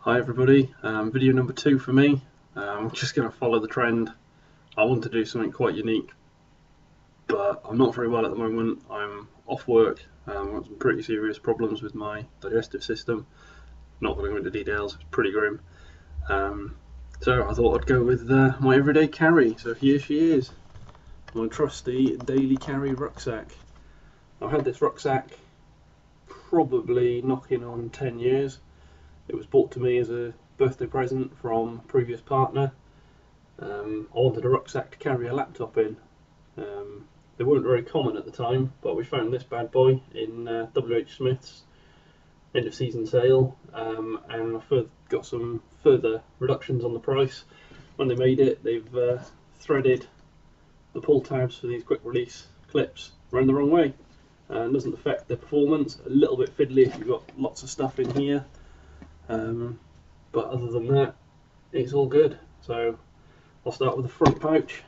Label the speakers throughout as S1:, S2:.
S1: Hi everybody, video number 2 for me. I'm just going to follow the trend. I want to do something quite unique, but I'm not very well at the moment. I'm off work. I've got some pretty serious problems with my digestive system. Not going to go into details, it's pretty grim. So I thought I'd go with my everyday carry. So here she is, my trusty daily carry rucksack. I've had this rucksack probably knocking on 10 years. It was bought to me as a birthday present from a previous partner. I wanted a rucksack to carry a laptop in. They weren't very common at the time, but we found this bad boy in WH Smith's end of season sale, and I've got some further reductions on the price. When they made it, they've threaded the pull tabs for these quick release clips around the wrong way, and doesn't affect the performance. A little bit fiddly if you've got lots of stuff in here. But other than that, it's all good. So I'll start with the front pouch.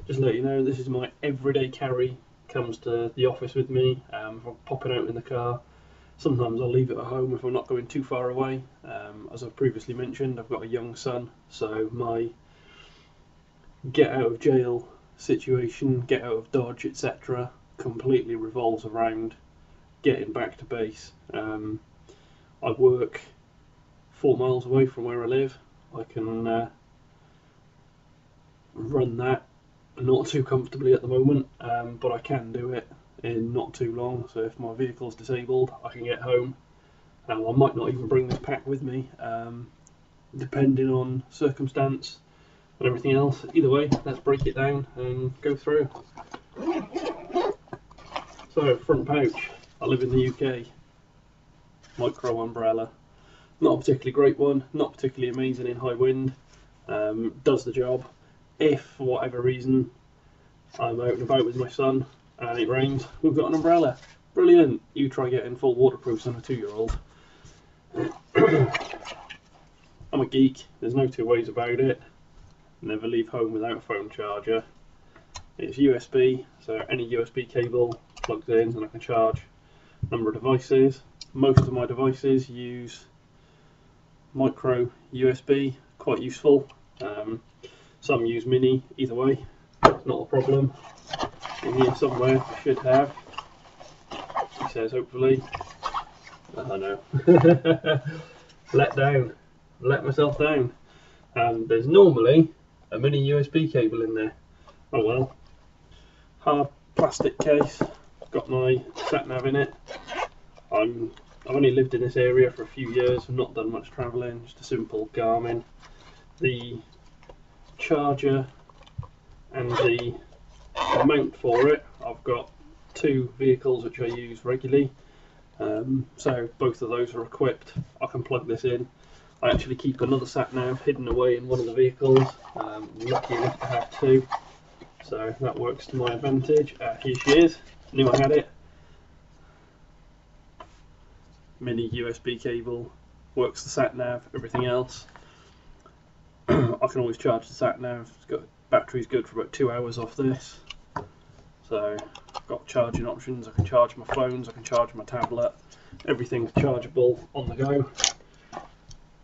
S1: Just to let you know, this is my everyday carry. Comes to the office with me. If I'm popping out in the car, sometimes I'll leave it at home if I'm not going too far away. As I've previously mentioned, I've got a young son, so my get out of jail situation, get out of Dodge, etc., completely revolves around getting back to base. I work 4 miles away from where I live. I can run that not too comfortably at the moment, but I can do it in not too long. So if my vehicle's disabled, I can get home. I might not even bring this pack with me, depending on circumstance and everything else. Either way, let's break it down and go through. So, front pouch. I live in the UK. Micro umbrella. Not a particularly great one, not particularly amazing in high wind. Does the job. If for whatever reason I'm out and about with my son and it rains, we've got an umbrella. Brilliant. You try getting full waterproofs on a 2-year-old. I'm a geek, there's no two ways about it. Never leave home without a phone charger. It's USB, so any USB cable plugs in and I can charge a number of devices. Most of my devices use micro USB, quite useful. Some use mini, either way, not a problem. In here somewhere I should have, he says hopefully, I know, let myself down. There's normally a mini USB cable in there. Oh well. Hard plastic case, got my sat nav in it. I've only lived in this area for a few years, I've not done much travelling, just a simple Garmin. The charger and the mount for it, I've got 2 vehicles which I use regularly, so both of those are equipped. I can plug this in. I actually keep another sat nav hidden away in one of the vehicles. I'm lucky enough to have 2, so that works to my advantage. Here she is, knew I had it. Mini USB cable, works the sat nav, everything else. I can always charge the sat nav. It's got battery's good for about 2 hours off this. So I've got charging options. I can charge my phones, I can charge my tablet. Everything's chargeable on the go.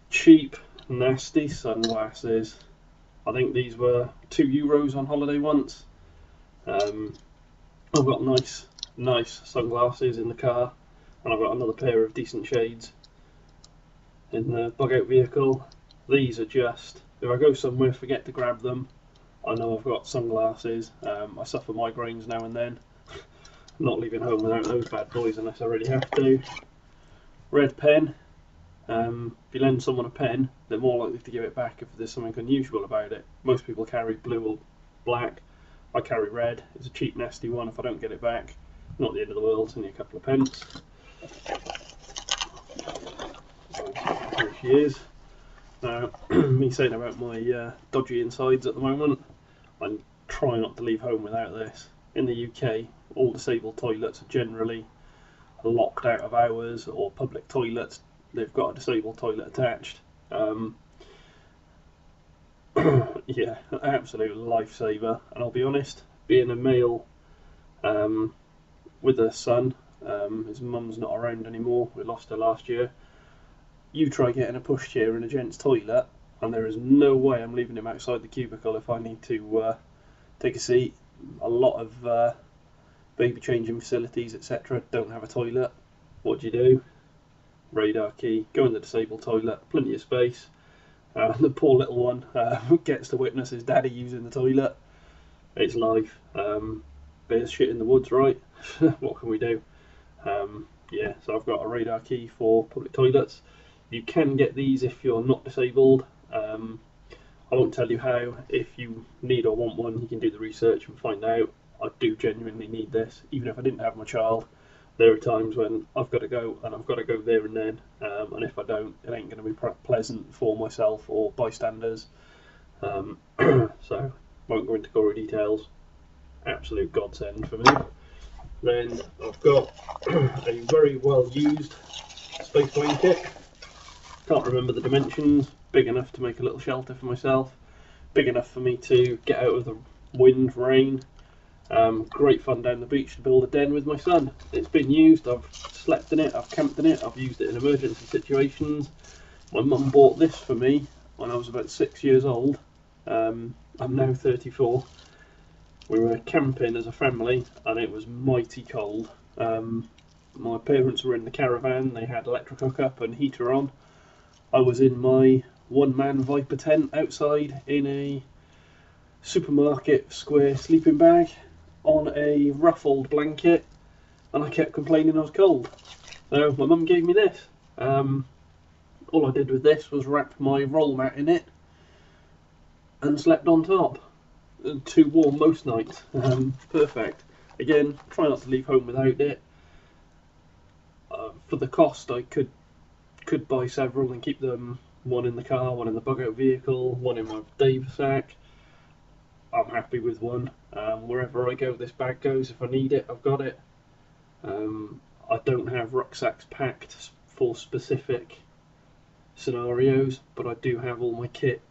S1: Cheap, nasty sunglasses. I think these were €2 on holiday once. I've got nice sunglasses in the car. And I've got another pair of decent shades in the bug out vehicle. These are just, if I go somewhere, forget to grab them, I know I've got sunglasses. I suffer migraines now and then. I'm not leaving home without those bad boys unless I really have to. Red pen. If you lend someone a pen, they're more likely to give it back if there's something unusual about it. Most people carry blue or black. I carry red. It's a cheap, nasty one. If I don't get it back, not the end of the world, it's only a couple of pence. Here she is. Now, me saying about my dodgy insides at the moment, I try not to leave home without this. In the UK, all disabled toilets are generally locked out of hours, or public toilets, they've got a disabled toilet attached. Yeah, absolute lifesaver. And I'll be honest, being a male with a son, his mum's not around anymore, we lost her last year. You try getting a pushchair in a gent's toilet, and there is no way I'm leaving him outside the cubicle if I need to take a seat. A lot of baby changing facilities, etc., don't have a toilet. What do? Radar key, go in the disabled toilet, plenty of space. The poor little one gets to witness his daddy using the toilet. It's life. Bears shit in the woods, right? What can we do? Yeah, so I've got a radar key for public toilets. You can get these if you're not disabled. I won't tell you how. If you need or want one, you can do the research and find out. I do genuinely need this, even if I didn't have my child. There are times when I've got to go, and I've got to go there and then, and if I don't, it ain't going to be pleasant for myself or bystanders. So, won't go into gory details. Absolute godsend for me. Then I've got a very well used space blanket. Can't remember the dimensions. Big enough to make a little shelter for myself. Big enough for me to get out of the wind, rain. Great fun down the beach to build a den with my son. It's been used, I've slept in it, I've camped in it, I've used it in emergency situations. My mum bought this for me when I was about 6 years old. I'm now 34. We were camping as a family and it was mighty cold. My parents were in the caravan, they had electric hookup and heater on. I was in my one-man Viper tent outside in a supermarket square sleeping bag on a ruffled blanket, and I kept complaining I was cold. So my mum gave me this. All I did with this was wrap my roll mat in it and slept on top. Too warm most nights. Perfect. Again, try not to leave home without it. For the cost, I could buy several and keep them, one in the car, one in the bug out vehicle, one in my day sack. I'm happy with one. Wherever I go, this bag goes. If I need it, I've got it. I don't have rucksacks packed for specific scenarios, but I do have all my kit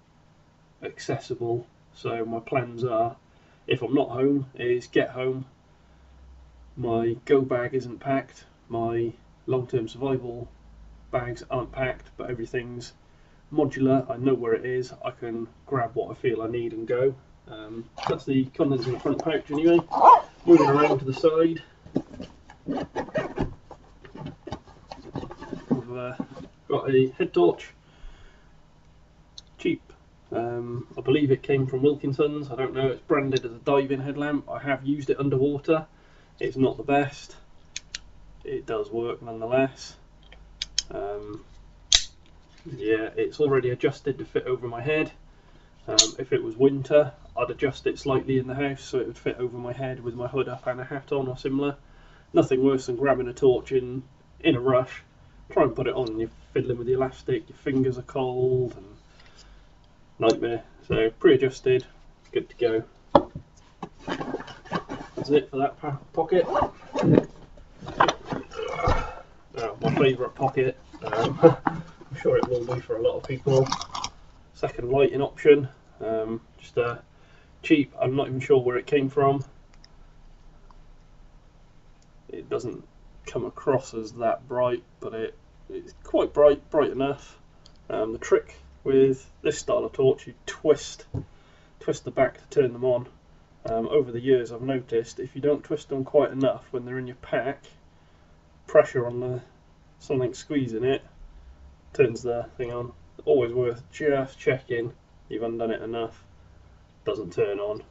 S1: accessible. So my plans are, if I'm not home, is get home. My go bag isn't packed. My long-term survival bags aren't packed, but everything's modular. I know where it is. I can grab what I feel I need and go. That's the contents in the front pouch anyway. Moving around to the side, I've got a head torch, cheap. I believe it came from Wilkinson's. I don't know, it's branded as a diving headlamp. I have used it underwater. It's not the best. It does work nonetheless. Yeah, it's already adjusted to fit over my head. If it was winter, I'd adjust it slightly in the house so it would fit over my head with my hood up and a hat on or similar. Nothing worse than grabbing a torch in a rush. Try and put it on and you're fiddling with the elastic, your fingers are cold, and nightmare. So pre-adjusted, good to go. That's it for that pocket. My favourite pocket. I'm sure it will be for a lot of people. Second lighting option. Just cheap. I'm not even sure where it came from. It doesn't come across as that bright, but it's quite bright enough. The trick with this style of torch, you twist the back to turn them on. Over the years I've noticed if you don't twist them quite enough when they're in your pack, pressure on something squeezing it turns the thing on. Always worth just checking you've undone it enough. Doesn't turn on.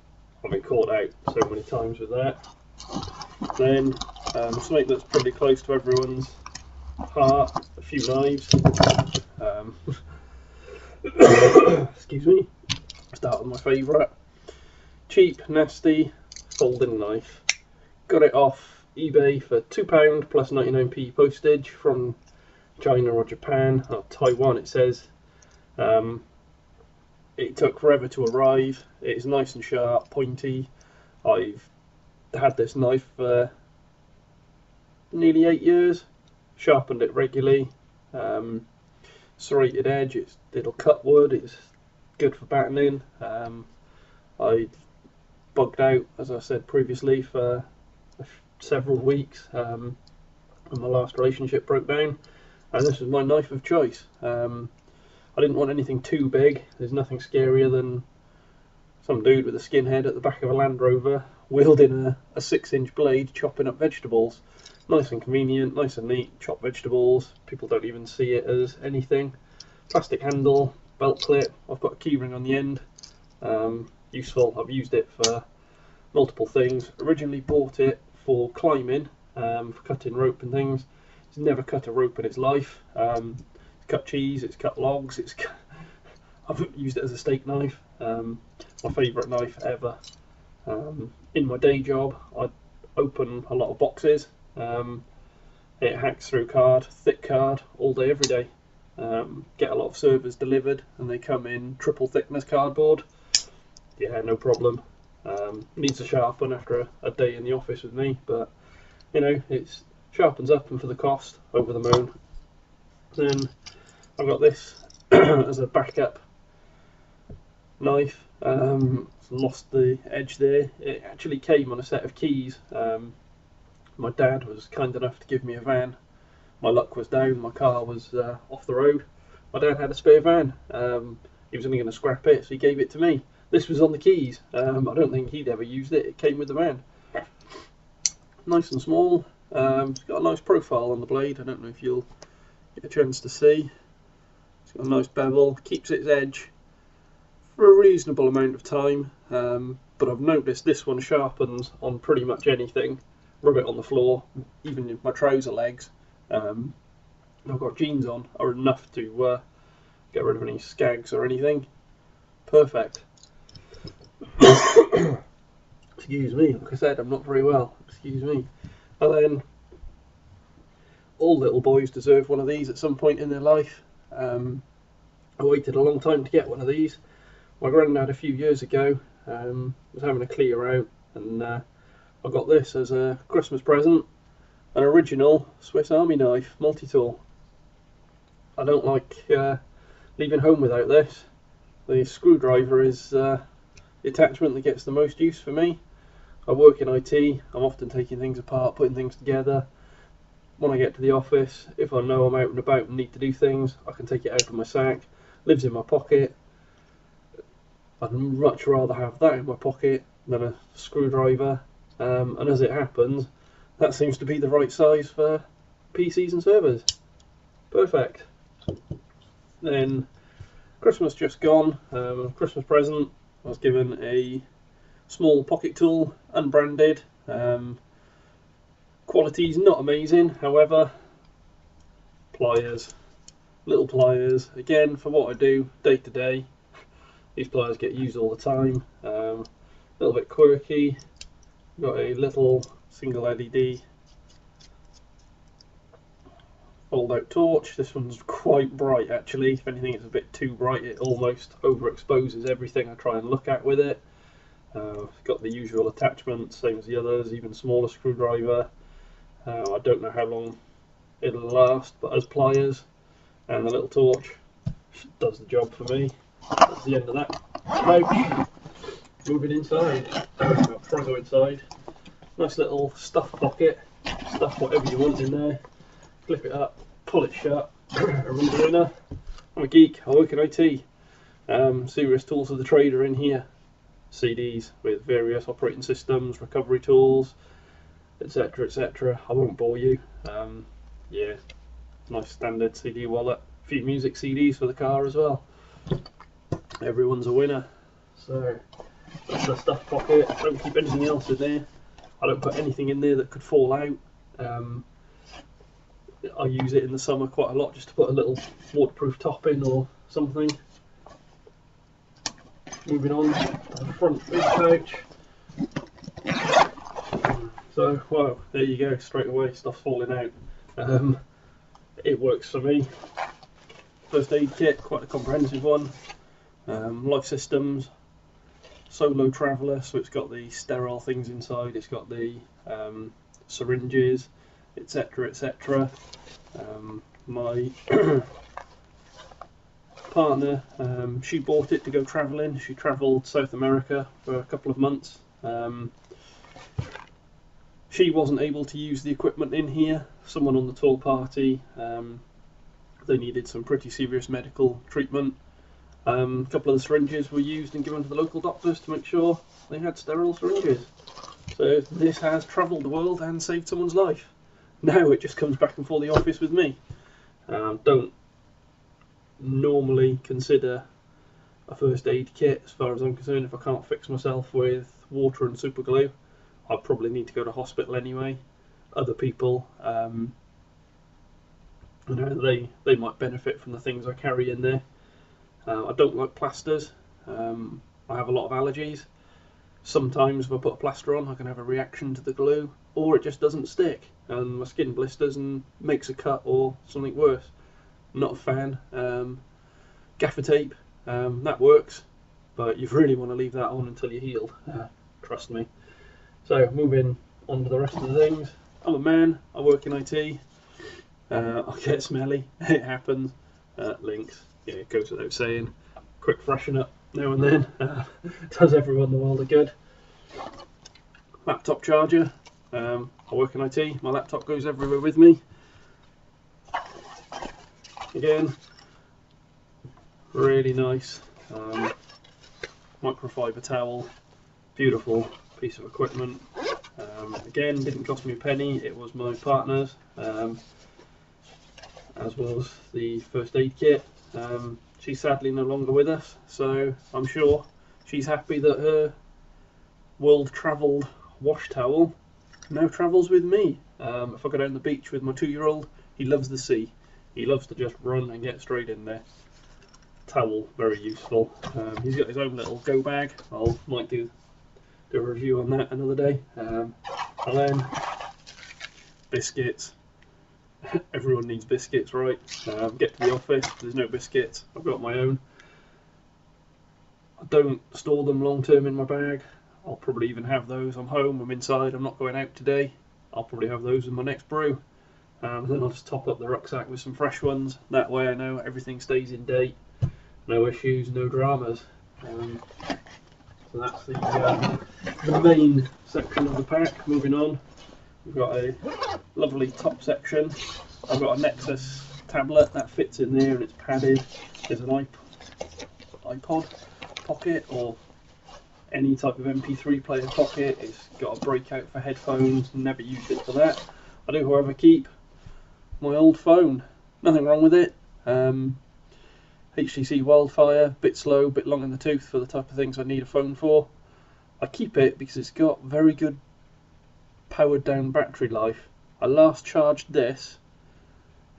S1: I've been caught out so many times with that. Then something that's pretty close to everyone's heart, a few knives. Excuse me. Start with my favourite. Cheap, nasty, folding knife. Got it off eBay for £2 plus 99p postage from China or Japan, or Taiwan it says. It took forever to arrive. It's nice and sharp, pointy. I've had this knife for nearly 8 years, sharpened it regularly. Serrated edge, it'll cut wood, it's good for battening. I bugged out, as I said previously, for several weeks when my last relationship broke down. and this is my knife of choice. I didn't want anything too big. There's nothing scarier than some dude with a skinhead at the back of a Land Rover wielding a 6-inch blade chopping up vegetables. Nice and convenient, nice and neat, chop vegetables. People don't even see it as anything. Plastic handle, belt clip. I've got a keyring on the end. Useful. I've used it for multiple things. Originally bought it for climbing, for cutting rope and things. It's never cut a rope in its life. It's cut cheese, it's cut logs, I've used it as a steak knife. My favourite knife ever. In my day job, I open a lot of boxes. It hacks through card, thick card, all day, every day. Get a lot of servers delivered, and they come in triple thickness cardboard. Yeah, no problem. Needs to sharpen after a day in the office with me, but you know, it sharpens up, and for the cost, over the moon. Then I've got this as a backup knife. Lost the edge there. It actually came on a set of keys. My dad was kind enough to give me a van. My luck was down, my car was off the road. My dad had a spare van. He was only going to scrap it, so he gave it to me. This was on the keys. I don't think he'd ever used it. It came with the van. Nice and small. It's got a nice profile on the blade. I don't know if you'll get a chance to see. It's got a nice bevel. Keeps its edge for a reasonable amount of time. But I've noticed this one sharpens on pretty much anything. Rub it on the floor, even my trouser legs. I've got jeans on, are enough to get rid of any skags or anything. Perfect. Excuse me, like I said, I'm not very well. Excuse me. And then, all little boys deserve one of these at some point in their life. I waited a long time to get one of these. My granddad a few years ago was having a clear out, and I got this as a Christmas present. An original Swiss Army knife, multi-tool. I don't like leaving home without this. The screwdriver is the attachment that gets the most use for me. I work in IT, I'm often taking things apart, putting things together. When I get to the office, if I know I'm out and about and need to do things, I can take it out of my sack. Lives in my pocket. I'd much rather have that in my pocket than a screwdriver. And as it happens, that seems to be the right size for PCs and servers. Perfect. Then Christmas just gone. Christmas present, I was given a small pocket tool, unbranded. Quality's not amazing, however, pliers, little pliers. Again, for what I do day to day, these pliers get used all the time. A little bit quirky. Got a little single LED fold out torch. This one's quite bright actually. If anything, it's a bit too bright. It almost overexposes everything I try and look at with it. Got the usual attachments, same as the others, even smaller screwdriver. I don't know how long it'll last, but as pliers and the little torch does the job for me. That's the end of that. Now, moving inside. I'll try to go inside. Nice little stuff pocket. Stuff whatever you want in there. Flip it up, pull it shut. Remember, winner. I'm a geek. I work in IT. Serious tools of the trade are in here. CDs with various operating systems, recovery tools, etc, etc. I won't bore you. Yeah, nice standard CD wallet. A few music CDs for the car as well. Everyone's a winner. So that's the stuff pocket. I don't keep anything else in there. I don't put anything in there that could fall out. I use it in the summer quite a lot just to put a little waterproof top in or something. Moving on to the front boot pouch. So, wow, there you go, straight away stuff's falling out. It works for me. First aid kit, quite a comprehensive one. Life systems, solo traveller, so it's got the sterile things inside, it's got the syringes, etc, etc. My partner, she bought it to go travelling. She travelled South America for a couple of months. She wasn't able to use the equipment in here. Someone on the tour party They needed some pretty serious medical treatment. A couple of the syringes were used and given to the local doctors to make sure they had sterile syringes. So this has travelled the world and saved someone's life. Now it just comes back and forth the office with me. Don't normally consider a first aid kit, as far as I'm concerned. If I can't fix myself with water and super glue, I'll probably need to go to hospital anyway. Other people, you know, they might benefit from the things I carry in there. I don't like plasters. I have a lot of allergies. Sometimes if I put a plaster on, I can have a reaction to the glue, or it just doesn't stick and my skin blisters and makes a cut or something worse. Not a fan. Gaffer tape, that works, but you really want to leave that on until you're healed, trust me. So moving on to the rest of the things. I'm a man, I work in IT, I get smelly, it happens. Links, yeah, it goes without saying. Quick freshen up now and then, does everyone the world of good. Laptop charger, I work in IT, my laptop goes everywhere with me. Again, really nice microfiber towel, beautiful piece of equipment. Again, didn't cost me a penny, it was my partner's, as was the first aid kit. She's sadly no longer with us, so I'm sure she's happy that her world travelled wash towel now travels with me. If I go down the beach with my 2-year-old, he loves the sea. He loves to just run and get straight in there. Towel, very useful. He's got his own little go bag. Might do a review on that another day. And then biscuits. Everyone needs biscuits, right? Get to the office, there's no biscuits. I've got my own. I don't store them long term in my bag. I'll probably even have those. I'm home, I'm inside, I'm not going out today. I'll probably have those in my next brew. Then I'll just top up the rucksack with some fresh ones. That way I know everything stays in date. No issues, no dramas. So that's the main section of the pack. Moving on, we've got a lovely top section. I've got a Nexus tablet that fits in there and it's padded. There's an iPod pocket or any type of MP3 player pocket. It's got a breakout for headphones, never used it for that. I do however keep my old phone, nothing wrong with it. HTC Wildfire, bit slow, bit long in the tooth for the type of things I need a phone for. I keep it because it's got very good powered down battery life. I last charged this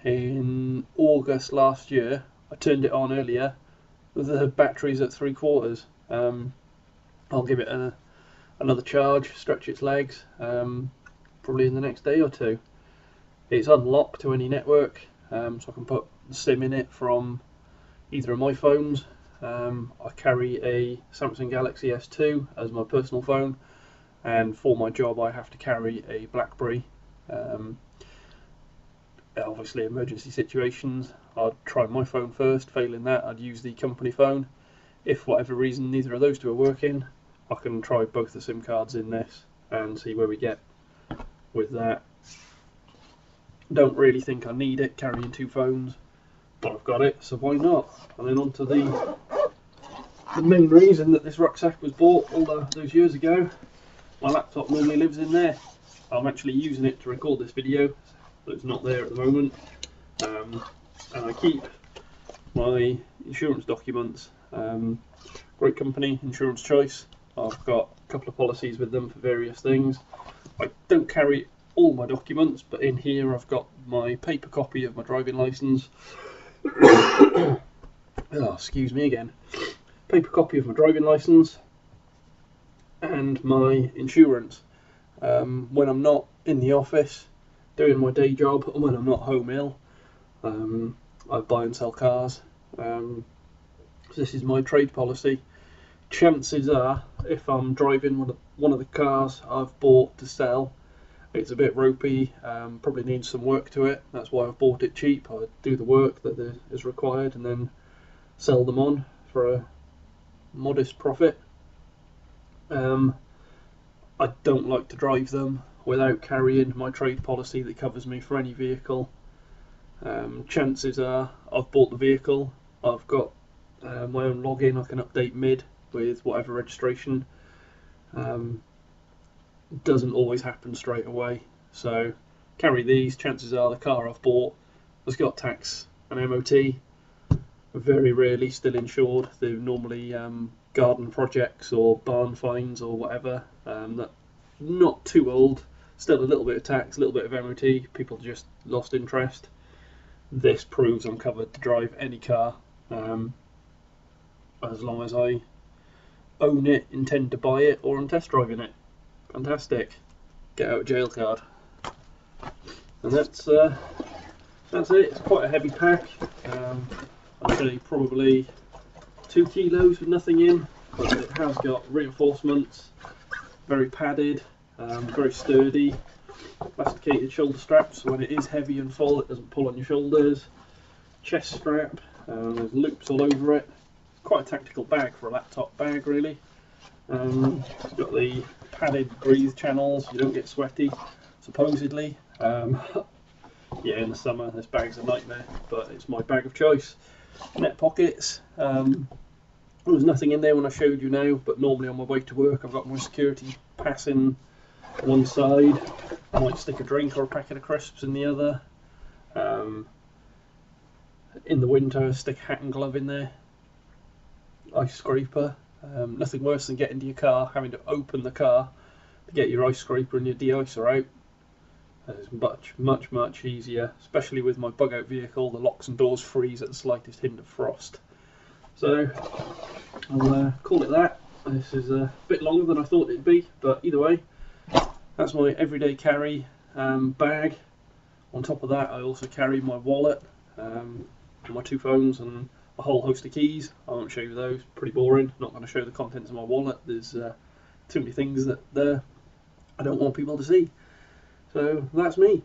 S1: in August last year. I turned it on earlier. The battery's at 3/4. I'll give it another charge, stretch its legs, probably in the next day or two. It's unlocked to any network, so I can put the SIM in it from either of my phones. I carry a Samsung Galaxy S2 as my personal phone, and for my job I have to carry a BlackBerry. Obviously emergency situations, I'd try my phone first. Failing that, I'd use the company phone. If for whatever reason neither of those two are working, I can try both the SIM cards in this and see where we get with that. Don't really think I need it carrying two phones, but I've got it, so why not? And then on to the main reason that this rucksack was bought all those years ago. My laptop normally lives in there. I'm actually using it to record this video, so it's not there at the moment. And I keep my insurance documents. Great company, Insurance Choice. I've got a couple of policies with them for various things. I don't carry all my documents, but in here I've got my paper copy of my driving licence. Oh, excuse me again. Paper copy of my driving licence and my insurance. When I'm not in the office doing my day job, and when I'm not home ill, I buy and sell cars. So this is my trade policy. Chances are, if I'm driving one of the cars I've bought to sell, it's a bit ropey, probably needs some work to it. That's why I've bought it cheap. I do the work that is required and then sell them on for a modest profit. I don't like to drive them without carrying my trade policy that covers me for any vehicle Chances are I've bought the vehicle, I've got my own login, I can update mid with whatever registration. Doesn't always happen straight away, so carry these. Chances are the car I've bought has got tax and MOT, very rarely still insured. They're normally garden projects or barn finds or whatever, that not too old, still a little bit of tax, a little bit of MOT, people just lost interest. This proves I'm covered to drive any car, as long as I own it, intend to buy it, or I'm test driving it. Fantastic. Get out of jail card. And that's it. It's quite a heavy pack. I'd say probably 2 kilos with nothing in, but it has got reinforcements, very padded, very sturdy, elasticated shoulder straps, so when it is heavy and full it doesn't pull on your shoulders. Chest strap, there's loops all over it. Quite a tactical bag for a laptop bag, really. It's got the padded breathe channels, you don't get sweaty, supposedly. Yeah, in the summer this bag's a nightmare, but it's my bag of choice. Net pockets, there was nothing in there when I showed you now, but normally on my way to work I've got my security pass in one side, I might stick a drink or a packet of crisps in the other. In the winter, stick a hat and glove in there. Ice scraper, nothing worse than getting to your car, having to open the car to get your ice scraper and your de-icer out. It's much easier, especially with my bug out vehicle. The locks and doors freeze at the slightest hint of frost. So I'll call it that. This is a bit longer than I thought it'd be, but either way, that's my everyday carry bag. On top of that, I also carry my wallet, my 2 phones and a whole host of keys. I won't show you those, pretty boring. Not going to show the contents of my wallet. There's too many things that I don't want people to see. So that's me.